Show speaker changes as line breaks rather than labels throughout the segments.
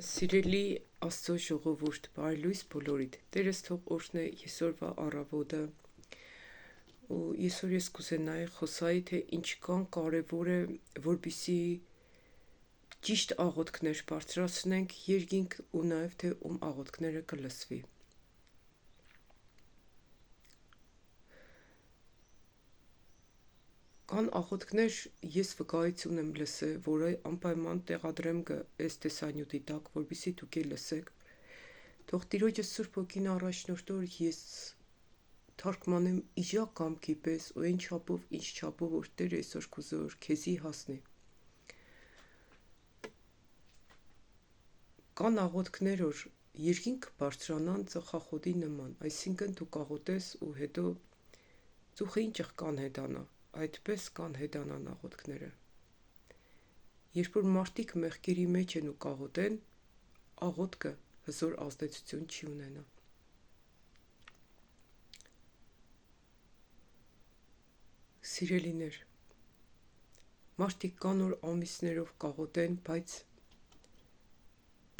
Սիրելի Աստծո ժողովուրդ, բարի լույս բոլորիդ։ Տերս թող օրհնե այսօրվա առավոտը։ Ու այսօր ես կուզենայի խոսայի, թե ինչքան կարևոր է, որպեսզի ճիշտ աղոթքներ բարձրացնենք երկինք ու նաև թե աղոթքները կլսվի։ Կան աղոթքներ, ես վկայություն եմ լսել, որը անպայման տեղադրեմ այս տեսանյութի տակ, որպեսզի դուք լսեք։ Թող Տիրոջը Սուրբ Հոգին առաջնորդի, որ ես թարգմանեմ իժա կամքի պես ու այն չափով, ինչ չափով որ Տերը այսօր կուզե որ քեզի հասնի։ Կան աղոթքներ, որ երկինք բարձրանան ծխախոտի նման, այսինքն դու կաղոթես ու հետո ծուխին ճղկան հետանա, այդպես կան հետանան աղոթքները։ Երբ որ մարդիկ մեղքերի մեջ են ու կաղոթեն, աղոթքը հզոր ազդեցություն չի ունենա։ Սիրելիներ, մարդիկ կան որ ամիսներով կաղոթեն, բայց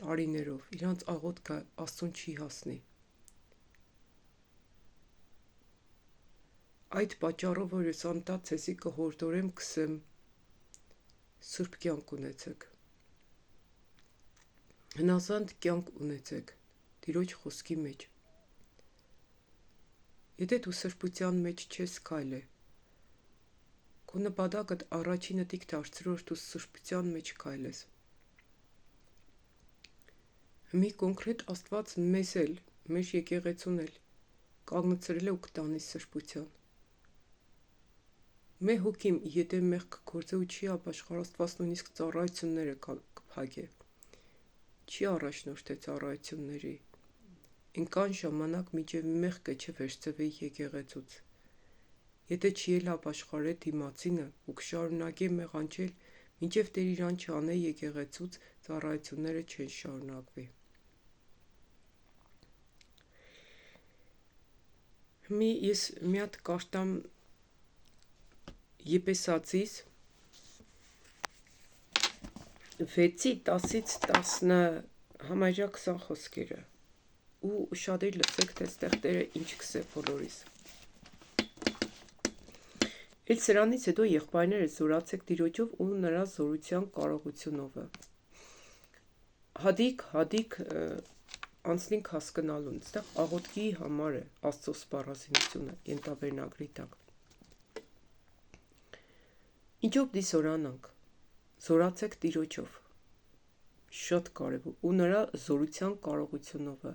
տարիներով իրանց աղոթքը Աստծուն չի հասնի։ Այդ պատճառով որ ես անտա ցեզի կհորդորեմ կսեմ սուրբ կյանք ունեցեք։ Հնազանդ կյանք ունեցեք Տիրոջ խոսքի մեջ։ Եթե դու սրբության մեջ չես քայլե, քո նպատակդ առաջինը դիք դարձրու որ դու սրբության մեջ քայլես։ Մի կոնկրետ Աստված մեզ էլ, մեր եկեղեցուն էլ կանգնեցրել է ու կտանի սրբության։ Մեր հոգիմ, եթե մեղք գործե ու չի ապաշխար, Աստված նույնիսկ ծառայությունները կփակե։ Չի առաջնորդե ծառայությունների։ Ինքան ժամանակ մինչև մեղքը չվերցվի եկեղեցուց։ Եթե չի էլ ապաշխարե դիմացինը ու կշարունակե մեղանչել, մինչև Տեր իրան չանե եկեղեցուց, ծառայությունները չեն շարունակվի։ Ես մի հատ կարդամ Եփեսացիս 6:10-10 համարյա 20 խոսքերը ու ուշադիր լսեք, թե այստեղ Տերը ինչ կսե բոլորիս։ Էլ սրանից հետո եղբայրներս զորացեք Տիրոջով ու նրա զորության կարողությունով։ Հադիկ անցնինք հասկանալուն, այստեղ աղոթքի համար է Աստծո սպառազինությունը ենթավերնագրի տակ։ Ինչով դի զորանանք, զորացեք Տիրոջով, շատ կարևոր, ու նրա զորության կարողությունով։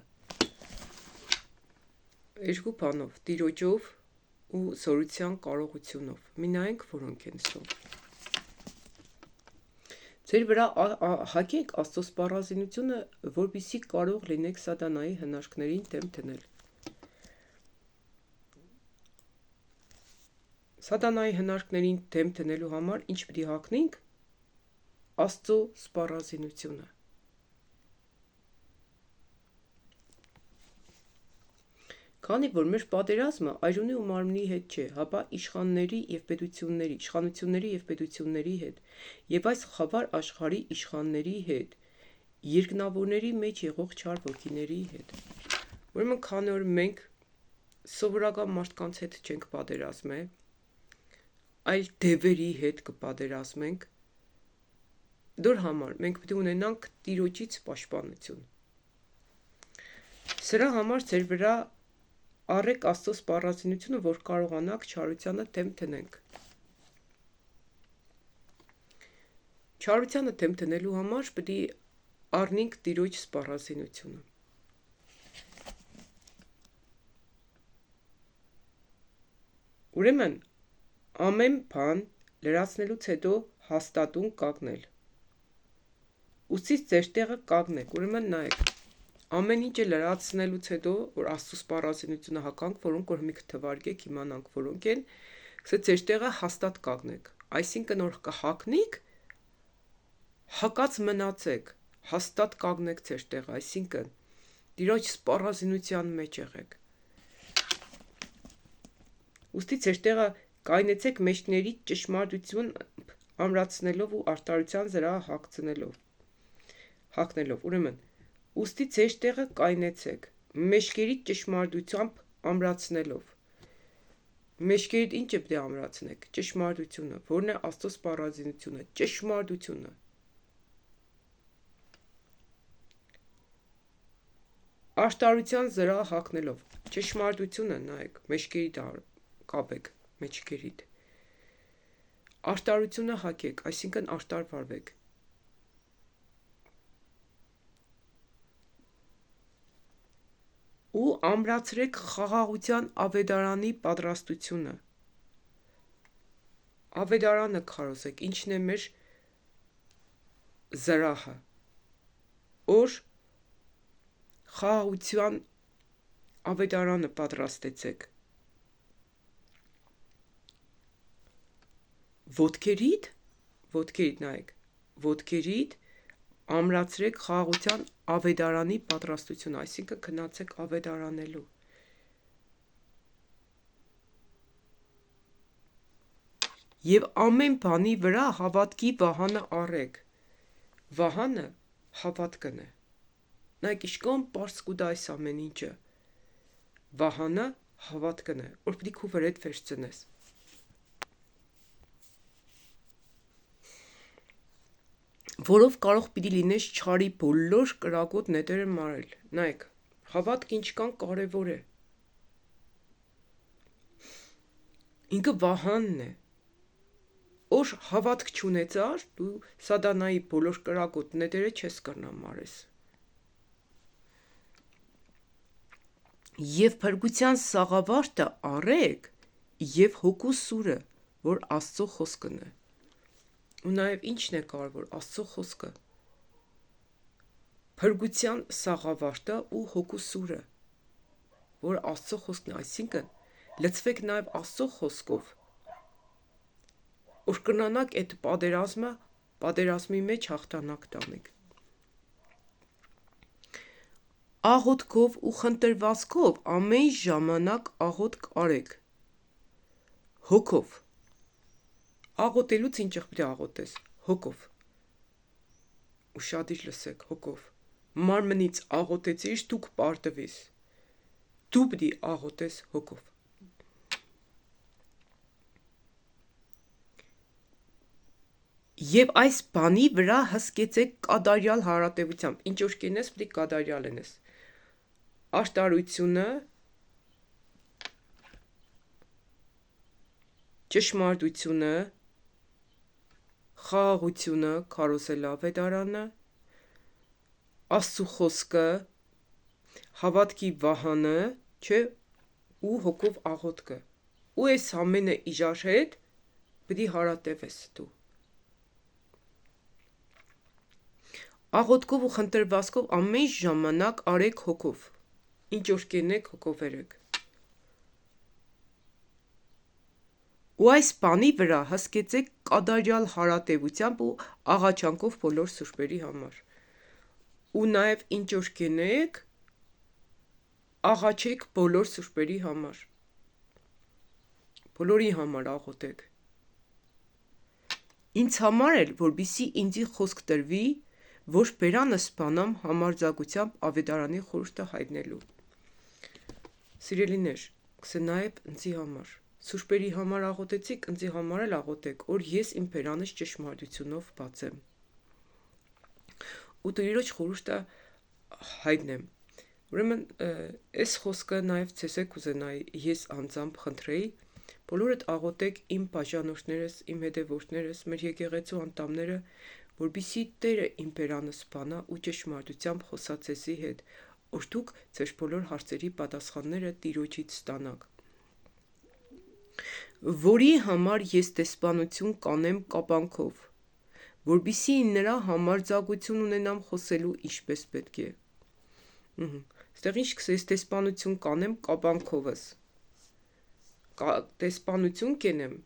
Երկու բանով, Տիրոջով ու զորության կարողությունով։ Մի նայենք որոնք են սա։ Ձեր վրա հագեք Աստծո սպառազինությունը, որպեսզի կարող լինեք սատանայի հնարքներին դեմ դնել։ Սատանայի հնարքներին դեմ դնելու համար ինչ պետք է հագնենք։ Աստծո սպառազինությունը։ Քանի որ մեր պատերազմը այրունի ու մարմնի հետ չէ, հապա իշխանությունների եւ պետությունների հետ, եւ այս խավար աշխարհի իշխանների հետ, երկնավորների մեջ եղող չար ոգիների հետ։ Ուրեմն քանի որ մենք սովորական մարդկանց հետ չենք պատերազմել, այլ դևերի հետ կպատերազմենք, դոր համար մենք պետք է ունենանք Տիրոջից պաշտպանություն։ Սրա համար ձեր վրա առեք Աստծո սպառազինությունը, որ կարողանաք չարությանը դեմ դնենք։ Չարությանը դեմ դնելու համար պետք է առնենք Տիրոջ սպառազինությունը։ Ուրեմն ամեն բան լրացնելուց հետո հաստատուն կանգնել։ Ուսից ձեր տեղը կանգնեք, ուրեմն նայեք։ Ամեն ինչը լրացնելուց հետո, որ Աստծո սպառազինությունը հականք, որոնք որ մի կթվարկեք, իմանանք որոնք են, ձեր տեղը հաստատ կանգնեք։ Այսինքն որ կհակնիկ, հակած մնացեք, հաստատ կանգնեք ձեր տեղը, այսինքն Տիրոջ սպառազինության մեջ եղեք։ Ուստի ձեր տեղը կայնեցեք մեջքների ճշմարտություն ամրացնելով ու արտարության զրահը հագցնելով։ հագնելով, ուրեմն ուստի ձեր տեղը կայնեցեք, մեջքերի ճշմարտությամբ ամրացնելով։ Մեջքերիդ ինչ է պետք է ամրացնեք, ճշմարտությունը, որն է Աստծո սպառազինությունը, ճշմարտությունը։ Աշտարության զրահ հագնելով, ճշմարտությունը նայեք, մեջքերիդ կապեք, մեջքերիդ։ Աշտարությունը հագեք, այսինքն աշտար վարվեք։ Ու ամրացրեք խաղաղության ավետարանի պատրաստությունը։ Ավետարանը քարոզեք, ինչն է մեր զրահը, որ խաղաղության ավետարանը պատրաստեցեք։ Ոտքերիդ նայեք, ոտքերիդ ամրացրեք խաղաղության ավետարանի պատրաստությունը, այսինքն քնացեք ավետարանելու։ Եվ ամեն բանի վրա հավատքի վահանը առեք։ Վահանը հավատքն է։ Նայեք իշքան պարզ կուտա այս ամեն ինչը։ Վահանը հավատքն է, որ պիտի քու վրեդ վերցնես։ Որով կարող պիտի լինես չարի բոլոր կրակոտ նետերը մարել։ Նայեք, հավատք ինչքան կարևոր է։ Ինքը վահանն է։ Որ հավատք չունեցար, դու սատանայի բոլոր կրակոտ նետերը չես կրնա մարես։ Եվ փրկության սաղավարտը առեք, եւ հոգու սուրը, որ Աստծո խոսքն է։ Ու նաեւ ինչն է կարևոր, Աստծո խոսքը։ Փրկության սաղավարտը ու հոգու սուրը, որ Աստծո խոսքն է, այսինքն լցվեք նաեւ Աստծո խոսքով, որ կրնանաք այդ պատերազմի մեջ հաղթանակ տանեք։ Աղոթքով ու խնդրվածքով ամեն ժամանակ աղոթք արեք։ Հոգով։ Աղոթելուց ինչ պետք է աղոթես, հոգով։ Ուշադիր լսեք, հոգով։ Մարմնից աղոթեցիր, դու կպարտվես։ Դու պետք է աղոթես հոգով։ Եվ այս բանի վրա հսկեցեք կատարյալ հարատևությամբ, ինչ որ կենես, պետք է կատարյալ ենես։ Աշտարությունը, ճշմարտությունը, խաղաղությունը, քարոզել ավետարանը, Աստծո խոսքը, հավատքի վահանը, չէ, ու հոգով աղոթքը։ Ու այս ամենը իժար հետ պետք է հարատևես դու։ Աղոթքով ու խնդրվածքով ամեն ժամանակ արեք հոգով։ Ինչ որ կենեք, հոգով երեք։ Ու այս բանի վրա հսկեցեք կատարյալ հարատևությամբ ու աղաչանքով բոլոր սուրբերի համար։ Ու նաև ինչ որ կենեք, աղաչեք բոլոր սուրբերի համար։ Բոլորի համար աղոթեք։ Ինձ համար էլ, որպեսզի ինձի խոսք տրվի, որ բերանս բանամ համարձակությամբ ավետարանի խորհուրդը հայտնելու։ Սիրելիներ, կսնայებ ինձի համար։ Սուրբերի համար աղոթեցիք, ինձի համար էլ աղոթեք, որ ես իմ բերանս ճշմարտությունով բացեմ։ Ու Տիրոջ խորհուրդը հայտնեմ։ Ուրեմն այս խոսքը նաև ցեզ կուզենայի ես անձամբ խնդրեի, բոլորդ աղոթեք իմ բաժանորդներս, իմ հետևորդներս, մեր եկեղեցու անդամները, որպեսզի Տերը իմ բերանս բանա ու ճշմարտությամբ խոսա ցեզի հետ, որ դուք ձեր բոլոր հարցերի պատասխանները Տիրոջից ստանաք։ Որի համար ես դեսպանություն կանեմ կապանքով, որպեսզի նրա համարձակություն ունենամ խոսելու ինչպես պետք է։ Ստեղ ինչ կսես դեսպանություն կանեմ կապանքովս։ Դեսպանություն կենեմ,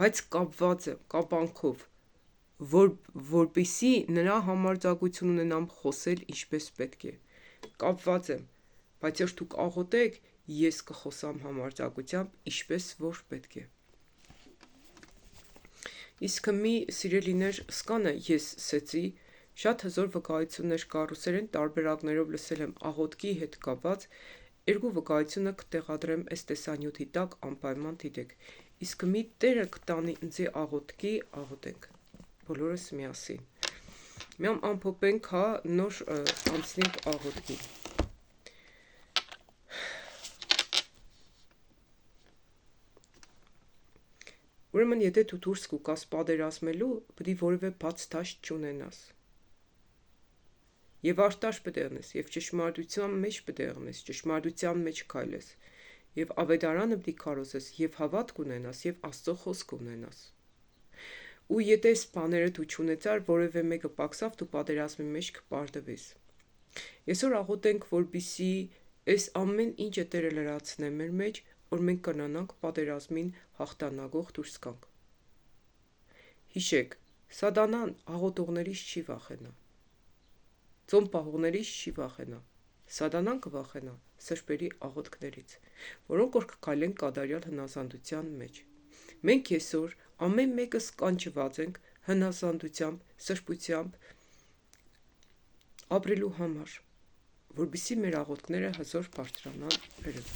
բայց կապված եմ կապանքով, որպեսզի նրա համարձակություն ունենամ խոսել ինչպես պետք է։ Կապված եմ, բայց որ դուք աղոթեք, ես կխոսամ համարձակությամբ, ինչպես որ պետք է։ Իսկ մի սիրելիներ սկանը ես սեցի, Շատ հզոր վկայություններ կա, ռուսերեն տարբերակներով լսել եմ աղոթքի հետ կապված, երկու վկայությունը կտեղադրեմ այս տեսանյութի տակ, անպայման դիտեք, իսկ մի տերը կտանի ինձի աղոթքի, աղոթենք, բոլորս միասին, միամ ամփոփենք, հա, նոր անցնենք աղոթքի։ Ուրեմն, եթե դու դուրս կուկաս պատերազմելու, պետք է որևէ բաց դաշտ չունենաս։ Եվ արտաշ պետք է եղնես, եւ ճշմարտության մեջ պետք է եղնես, ճշմարտության մեջ քայլես, եւ ավետարանը պետք է քարոզես, եւ հավատք ունենաս, եւ Աստծո խոսք ունենաս։ Ու եթե այս բաները դու չունեցար, որևէ մեկը պակսավ, դու պատերազմի մեջ կպարտվես։ Այսօր աղոթենք, որպեսզի այս ամեն ինչը Տերը լրացնե մեր մեջ, որ մենք կնանանք պատերազմին հաղթանակող դուրս գանք։ Հիշեք, Սատանան աղոթողներից չի վախենա։ Ծոմ պահողներից չի վախենա։ Սատանան կվախենա սրբերի աղոթքներից, որոնք որ կքայլեն կատարյալ հնազանդության մեջ։ Մենք այսօր ամեն մեկս կանչված ենք հնազանդությամբ, սրբությամբ ապրելու համար, որպեսզի մեր աղոթքները հզոր բարձրանան վերև։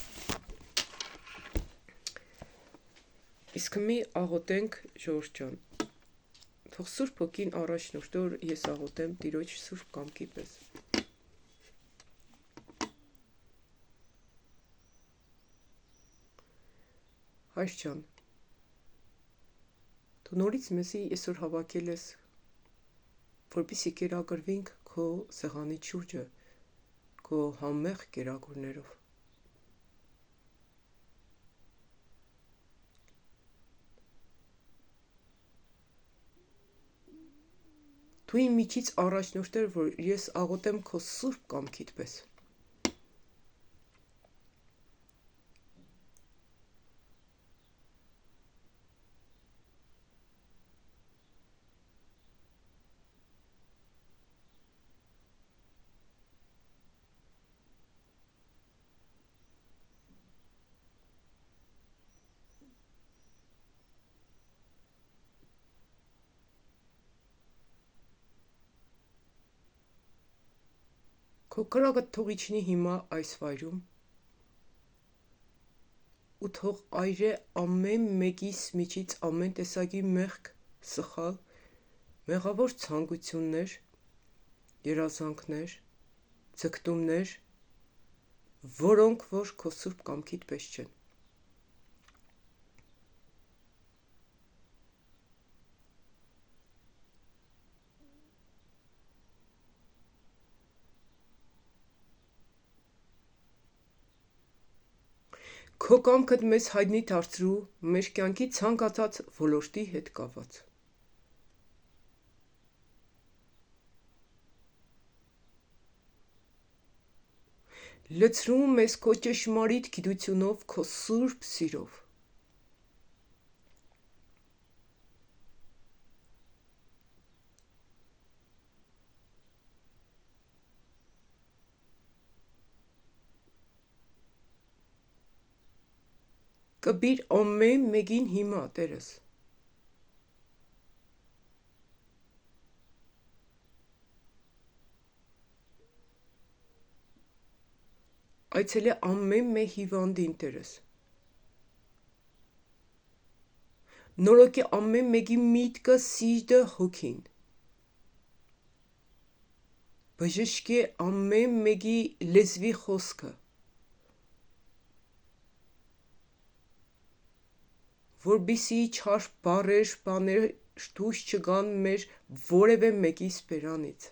Իսկ մի աղոթենք, ժողովուրդ ջան, թող Սուրբ Հոգին առաջնորդի, որ ես աղոթեմ Տիրոջ սուրբ կամքի պես։ Հայր ջան, դու նորից մեզի այսօր հավաքել ես, որպեսզի կերակրվենք քո սեղանի շուրջը, քո համեղ կերակուրներով։ Դու իմ միջից առաջնորդեր, որ ես աղոթեմ քո սուրբ կամքիդ պես։ Քո կրակը թող իջնի հիմա այս վայրում ու թող այրե ամեն մեկիս միջից ամեն տեսակի մեղք, սխալ, մեղավոր ցանկություններ, երազանքներ, ձգտումներ, որոնք որ քո սուրբ կամքիդ պես չեն։ Քո կամքդ մեզ հայտնի դարձրու մեր կյանքի ցանկացած ոլորտի հետ կապված։ Լցրու մեզ քո ճշմարիտ գիտությունով, քո սուրբ սիրով։ Կբիր ամեն մեկին հիմա, Տերս։ Այցելե ամեն մեկ հիվանդին, Տերս։ Նորոգի ամեն մեկի միտքը, սիրտը, հոգին։ Բժշկե ամեն մեկի լեզվի խոսքը, որպեսզի չար բառեր, բաներ դուրս չգան մեր որևէ մեկիս բերանից։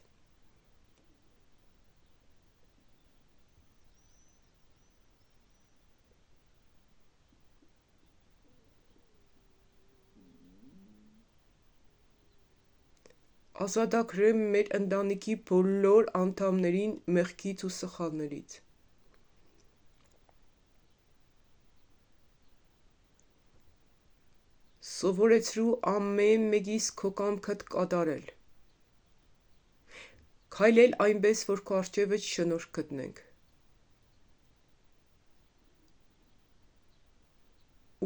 Ազատագրե մեր ընտանիքի բոլոր անդամներին մեղքից ու սխալներից։ Սովորեցրու ամեն մեկիս քո կամքդ կատարել, քայլել այնպես, որ քո առջևը շնորհք գտնենք,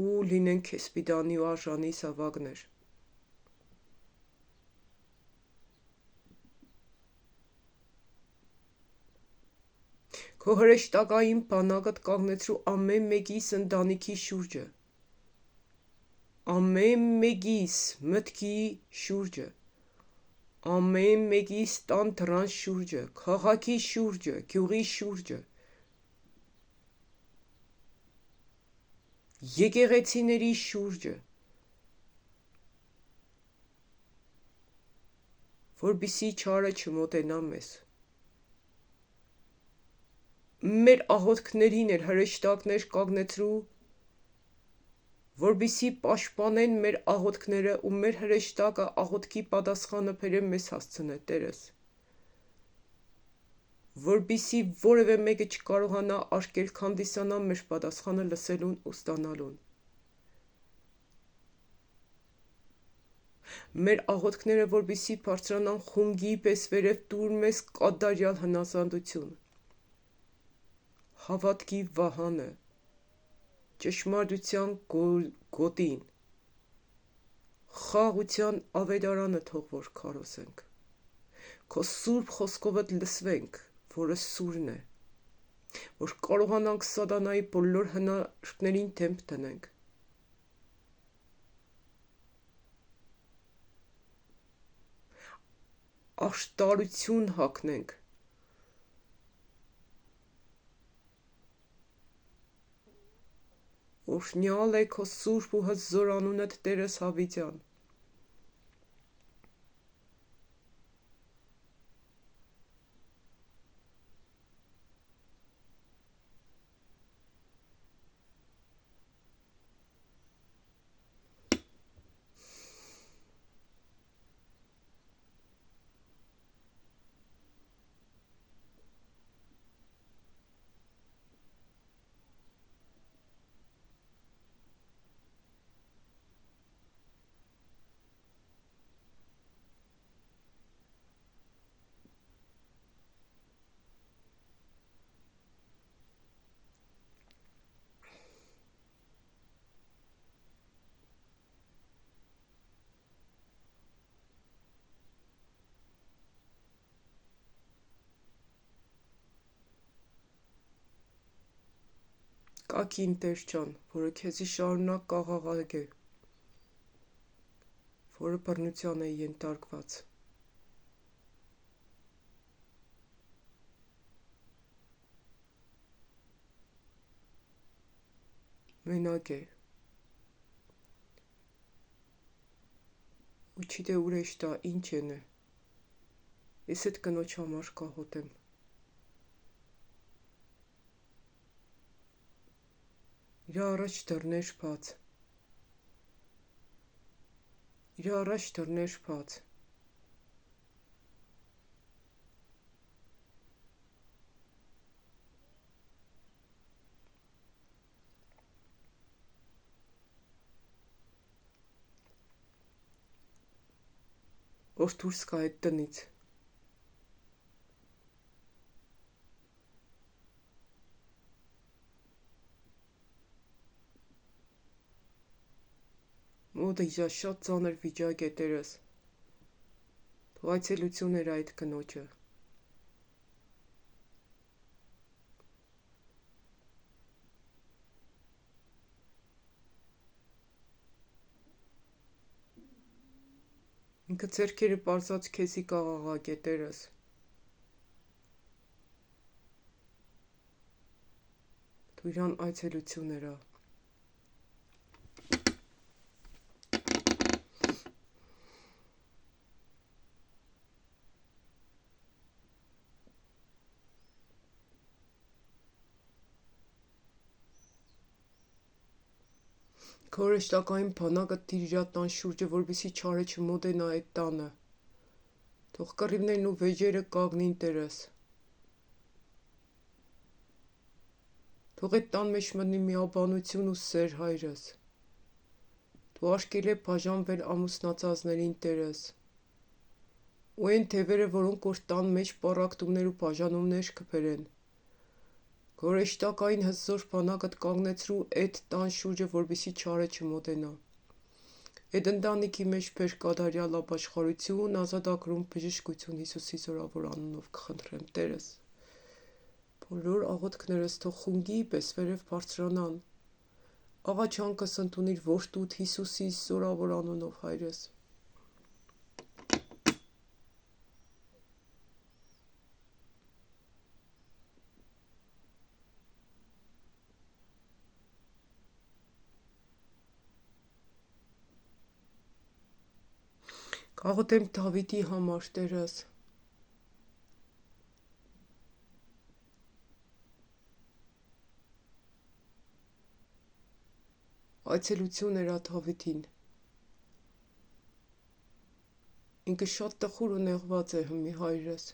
ու լինենք քեզ պիտանի ու արժանի զավակներ։ Քո հրեշտակային բանակդ կանգնեցրու ամեն մեկիս ընտանիքի շուրջը, ամեն մեկիս մտքի շուրջը, ամեն մեկիս տան դռան շուրջը, քաղաքի շուրջը, գյուղի շուրջը, եկեղեցիների շուրջը, որպեսզի չարը չմոտենա մեզ։ Մեր աղոթքներին էլ հրեշտակներ կանգնեցրու, որպեսզի պաշտպանեն մեր աղոթքները ու մեր հրեշտակը աղոթքի պատասխանը բերեն մեզ հասցնե, Տերս, որպեսզի որևէ մեկը չկարողանա արգելք հանդիսանալ մեր պատասխանը լսելուն ու ստանալուն։ Մեր աղոթքները որպեսզի բարձրանան խունգի պես վերև տուր մեզ կատարյալ հնազանդություն, հավատքի վահանը, ճշմարտության գոտին, խաղաղության ավետարանը թող որ քարոզենք, քո սուրբ խոսքովդ լսվենք, որը սուրն է, որ կարողանանք սատանայի բոլոր հնարքներին դեմք դնենք, աշտարություն հագնենք, օրհնյալ է քո սուրբ ու հզոր անունդ, Տերս Հավիտյան։ Կա կին Տեր ջան, որը քեզի շարունակ կաղաղակ է, որը բռնության է ենթարկված, մենակ է ու չիտե ուր է շտա, ինչ են է, ես էդ կնոջ համար կաղոթեմ, իր առաջ դռներ բաց, իր առաջ դռներ բաց, որ դուրս գա այդ տնից, մոտը իրա շատ ծանր վիճակ է, Տերս, թող այցելություն էր այդ կնոջը, ինքը ձեռքերը պարզած քեզի կաղաղակ է, Տերս, դու իրան այցելություն երա, քո հրեշտակային բանակը դիր իրա տան շուրջը, որպեսզի չարը չմոտենա այդ տանը, թող կռիվներն ու վեճերը կանգնին, Տերս, թող այդ տան մեջ մտնի միաբանություն ու սեր, Հայրս, դու արկել է բաժանվել ամուսնացածներին, Տերս, ու այն թևերը, որոնք որ տան մեջ պառակտումներ ու բաժանումներ կբերեն, քո հրեշտակային հզոր բանակդ կանգնեցրու այդ տան շուրջը, որպեսզի չարը չմոտենա, այդ ընտանիքի մեջ բեր կատարյալ ապաշխարություն, ազատագրում, բժշկություն Հիսուսի զորավոր անունով կխնդրեմ, Տերս, Բոլոր աղոթքներս թող խունգի պես վերև բարձրանան։ Աղաչանքս ընդունիր որդուդ Հիսուսի զորավոր անունով, Հայրս։ Կաղոթեմ Դավիթի համար, Տերս։ Այցելություն էր Դավիթին։ Ինքը շատ տխուր ու նեղված է հմի Հայրս։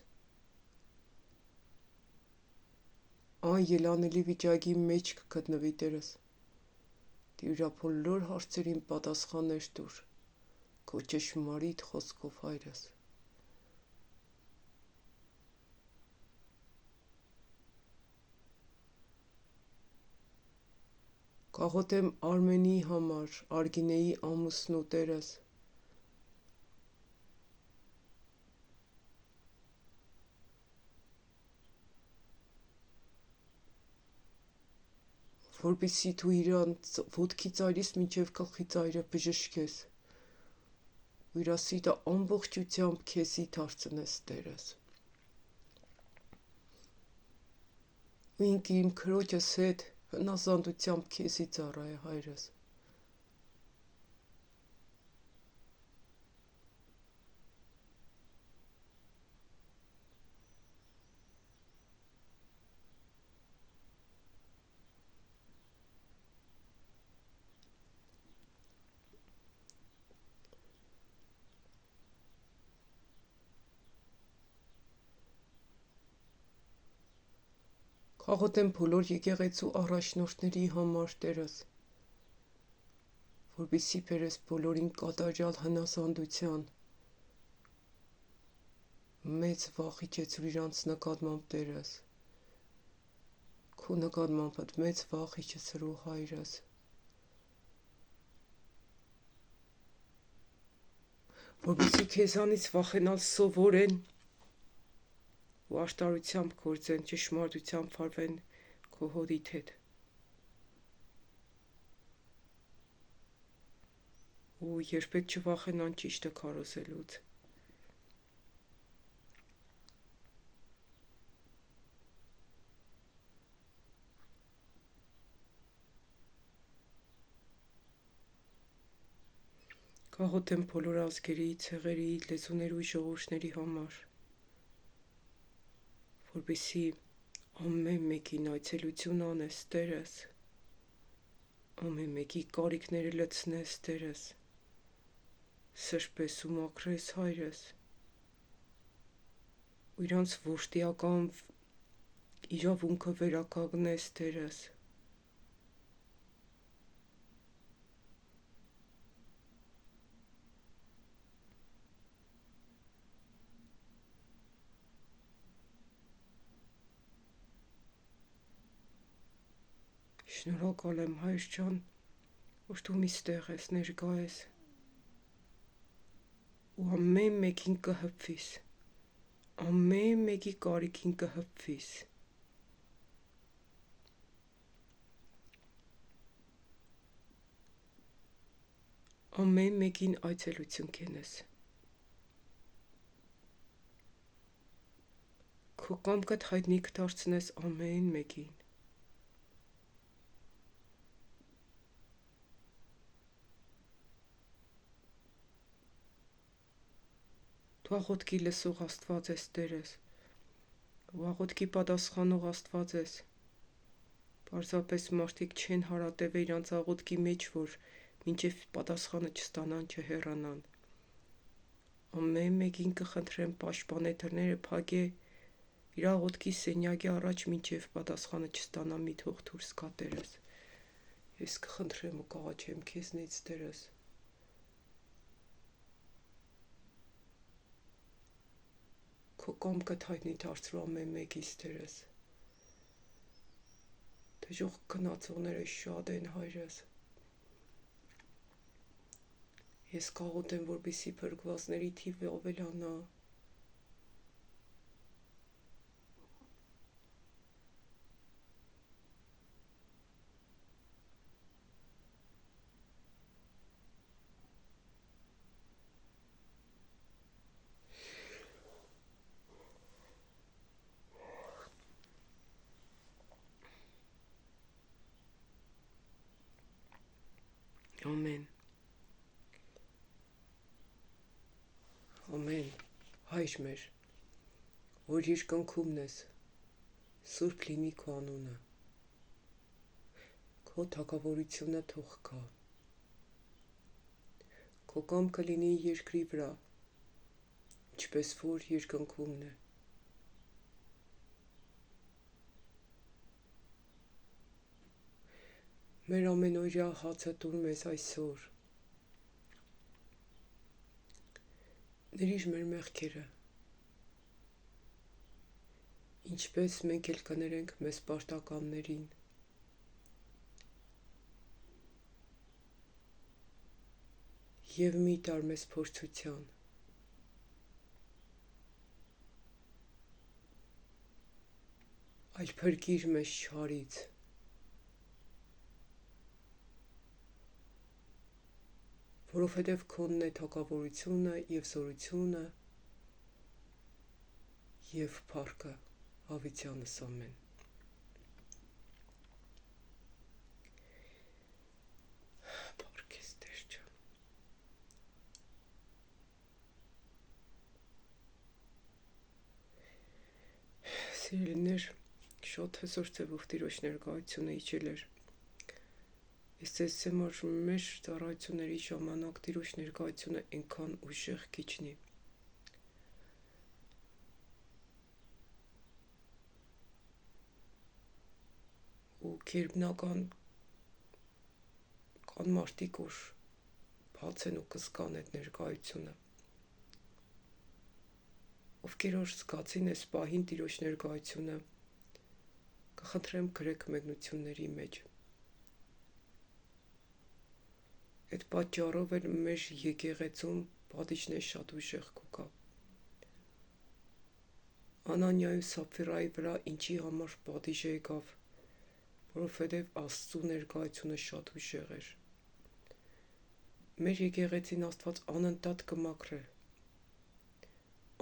Անելանելի վիճակի մեջ կգտնվի, Տերս։ Դիրա բոլոր հարցերին պատասխաններ տուր, քո ճշմարիտ խոսքով, Հայրս։ Կաղոթեմ Արմենի համար, Արգինեի ամուսնու, Տերս։ Որպեսզի դու իրան ոտքի ծայրից մինչև գլխի ծայրը բժշկես, ու իր սիրտը ամբողջությամբ քեզի դարձնես, Տերս։ Ու ինքը իմ քրոջս հետ հնազանդությամբ քեզի ծառայ, Հայրս։ Կաղոթեմ բոլոր եկեղեցու առաջնորդների համար, Տերս, որպեսզի բերես բոլորին կատարյալ հնազանդության, մեծ վախ իջեցրու իրանց նկատմամբ, Տերս, քո նկատմամբ մեծ վախ իջեցրու, Հայրս, որպեսզի քեզանից վախենալ սովորեն ու աշտարությամբ գործեն, ճշմարտությամբ վարվեն քո հորիդ հետ։ Ու երբեք չվախենան ճիշտը քարոզելուց։ Կաղոթեմ բոլոր ազգերի, ցեղերի, լեզուների ու ժողովուրդների համար, որպեսզի ամեն մեկին այցելություն անես, Տերս, ամեն մեկի կարիքները լցնես, Տերս, սրբես ու մաքրես, Հայրս, ու իրանց որդիական իրավունքը վերականգնես, Տերս։ Շնորհակալ եմ, Հայր ջան, որ դու միստեղ ես, ներկա ես, ու ամեն մեկին կհպվիս, ամեն մեկի կարիքին կհպվիս։ Ամեն մեկին այցելություն կենես։ Քո կամքդ հայտնի կդարձնես ամեն մեկին։ Դու աղոթքի լսող Աստված ես, Տերս, ու աղոթքի պատասխանող Աստված ես։ Պարզապես մարդիկ չեն հարատևե իրանց աղոթքի մեջ, որ մինչև պատասխանը չստանան, չհեռանան։ Ամեն մեկին կխնդրեմ պաշտպանե դռները փակե իր աղոթքի սենյակի առաջ, մինչև պատասխանը չստանա, մի թող դուրս գա, Տերս։ Ես կխնդրեմ ու կաղաչեմ քեզնից, Տերս։ Քո կամքդ հայտնի դարձրու ամեն մեկիս, Տերս։ Դժոխք գնացողները շատ են, Հայրս։ Ես կաղոթեմ, որպեսզի փրկվածների թիվը ավելանա։ Ամեն։ Ամեն։ Հայր մեր, որ երկնքումն ես, սուրբ լինի քո անունը, քո թագավորությունը թող գա, քո կամքը լինի երկրի վրա, ինչպես որ երկնքումն է։ Մեր ամենօրյա հացը տուր մեզ այսօր, ներիր մեր մեղքերը, ինչպես մենք էլ կներենք մեզ պարտականներին, և մի տար մեզ փորձության, այլ փրկիր մեզ չարից, որովհետև քոնն է թագավորությունը և զորությունը և փառքը հավիտյանս ամեն։ Փառք ես Տեր ջան։ Սիրելիներ, շատ հզոր ձևով Տիրոջ ներկայությունը իջել էր։ Ես ձեզ ասեմ, որ մեր ծառայությունների ժամանակ Տիրոջ ներկայությունը այնքան ուժեղ կիջնի։ Ու գերբնական կան մարդիկ, որ բաց են ու կզգան այդ ներկայությունը։ Ովքեր որ զգացին այս պահին Տիրոջ ներկայությունը, կխնդրեմ գրեք մեկնությունների մեջ։ Այդ պատճառով էլ մեր եկեղեցում պատիժներ շատ ուժեղ կգա։ Անանիայի ու Սափիրայի վրա ինչի համար պատիժը եկավ, որովհետև Աստծո ներկայությունը շատ ուժեղ էր։ Մեր եկեղեցին Աստված անընդհատ կմաքրե,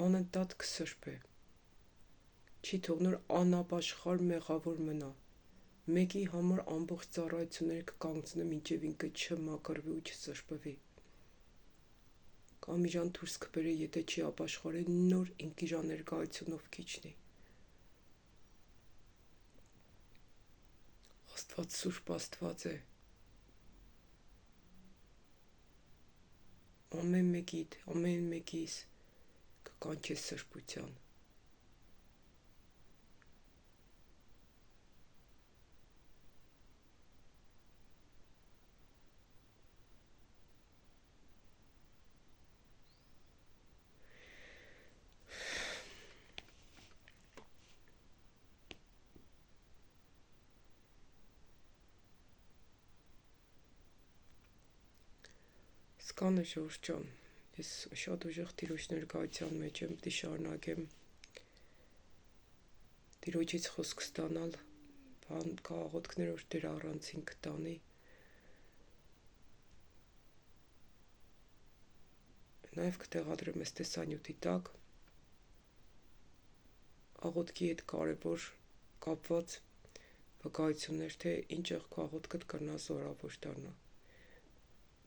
անընդհատ կսրբե, չի թողնոր անապաշխար մեղավոր մնա, մեկի համար ամբողջ ծառայությունները կկանգնցնեմ, մինչև ինքը չմաքրվի ու չսրբվի, կամ իրան դուրս կբերե, եթե չի ապաշխարել, նոր ինք իր ներկայությունով կիջնի։ Աստված սուրբ Աստված է, ամեն մեկիս կկանչի սրբության։ Սկանը Ժորժ ջան, ես շատ ուժեղ Տիրոջ ներկայության մեջ եմ, պիտի շարունակեմ Տիրոջից խոսք ստանալ, բան կա աղոթքներ, որ Տեր առանցին կտանի։ Նաև կտեղադրեմ այս տեսանյութի տակ աղոթքի հետ կարևոր կապված վկայություններ, թե ինչ եղքո աղոթքդ կրնա զորավոր դառնա։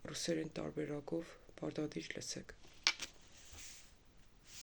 Ռուսերեն տարբերակով պարտադիր լսեք։